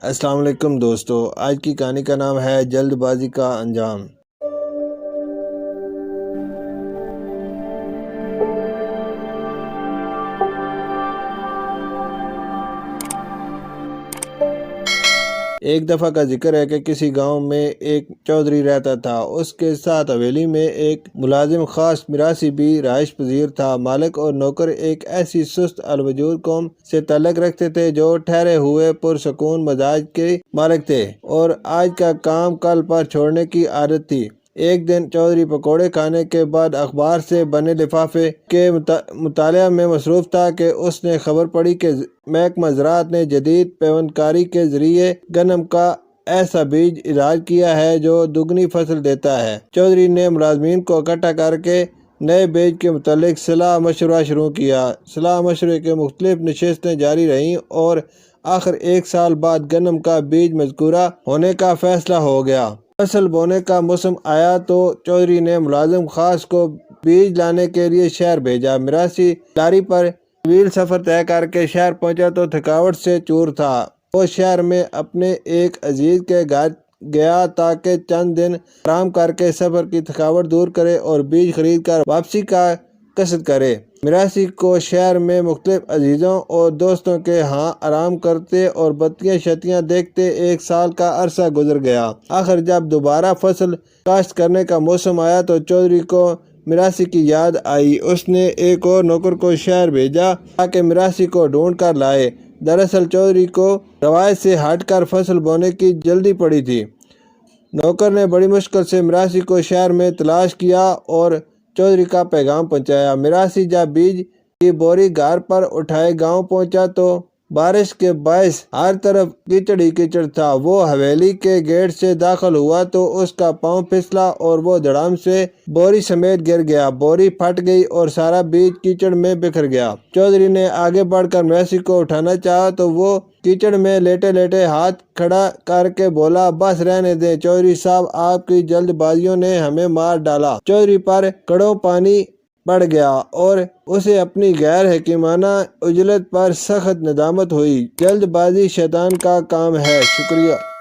السلام علیکم دوستو، آج کی کہانی کا نام ہے جلد بازی کا انجام۔ ایک دفعہ کا ذکر ہے کہ کسی گاؤں میں ایک چودھری رہتا تھا۔ اس کے ساتھ حویلی میں ایک ملازم خاص میراثی بھی رہائش پذیر تھا۔ مالک اور نوکر ایک ایسی سست الوجود قوم سے تعلق رکھتے تھے جو ٹھہرے ہوئے پرسکون مزاج کے مالک تھے اور آج کا کام کل پر چھوڑنے کی عادت تھی۔ ایک دن چودھری پکوڑے کھانے کے بعد اخبار سے بنے لفافے کے مطالعہ میں مصروف تھا کہ اس نے خبر پڑھی کہ محکمہ زراعت نے جدید پیوند کاری کے ذریعے گندم کا ایسا بیج ایجاد کیا ہے جو دگنی فصل دیتا ہے۔ چودھری نے ملازمین کو اکٹھا کر کے نئے بیج کے متعلق صلاح مشورہ شروع کیا۔ صلاح مشورے کے مختلف نشستیں جاری رہیں اور آخر ایک سال بعد گندم کا بیج مذکورہ ہونے کا فیصلہ ہو گیا۔ فصل بونے کا موسم آیا تو چودھری نے ملازم خاص کو بیج لانے کے لیے شہر بھیجا۔ میراثی لاری پر طویل سفر طے کر کے شہر پہنچا تو تھکاوٹ سے چور تھا۔ وہ شہر میں اپنے ایک عزیز کے گھر گیا تاکہ چند دن آرام کر کے سفر کی تھکاوٹ دور کرے اور بیج خرید کر واپسی کا قصد کرے۔ میراثی کو شہر میں مختلف عزیزوں اور دوستوں کے ہاں آرام کرتے اور بتیاں شتیاں دیکھتے ایک سال کا عرصہ گزر گیا۔ آخر جب دوبارہ فصل کاشت کرنے کا موسم آیا تو چودھری کو میراثی کی یاد آئی۔ اس نے ایک اور نوکر کو شہر بھیجا تاکہ میراثی کو ڈھونڈ کر لائے۔ دراصل چودھری کو روایت سے ہٹ کر فصل بونے کی جلدی پڑی تھی۔ نوکر نے بڑی مشکل سے میراثی کو شہر میں تلاش کیا اور چودھری کا پیغام پہنچایا۔ میراثی جب بیج کی بوری گھر پر اٹھائے گاؤں پہنچا تو بارش کے باعث ہر طرف کیچڑ ہی کیچڑ تھا۔ وہ حویلی کے گیٹ سے داخل ہوا تو اس کا پاؤں پھسلا اور وہ دھڑام سے بوری سمیت گر گیا۔ بوری پھٹ گئی اور سارا بیج کیچڑ میں بکھر گیا۔ چودھری نے آگے بڑھ کر میراثی کو اٹھانا چاہا تو وہ کیچڑ میں لیٹے لیٹے ہاتھ کھڑا کر کے بولا، بس رہنے دیں چودھری صاحب، آپ کی جلد بازیوں نے ہمیں مار ڈالا۔ چودھری پر کڑوں پانی پڑ گیا اور اسے اپنی غیر حکیمانہ عجلت پر سخت ندامت ہوئی۔ جلد بازی شیطان کا کام ہے۔ شکریہ۔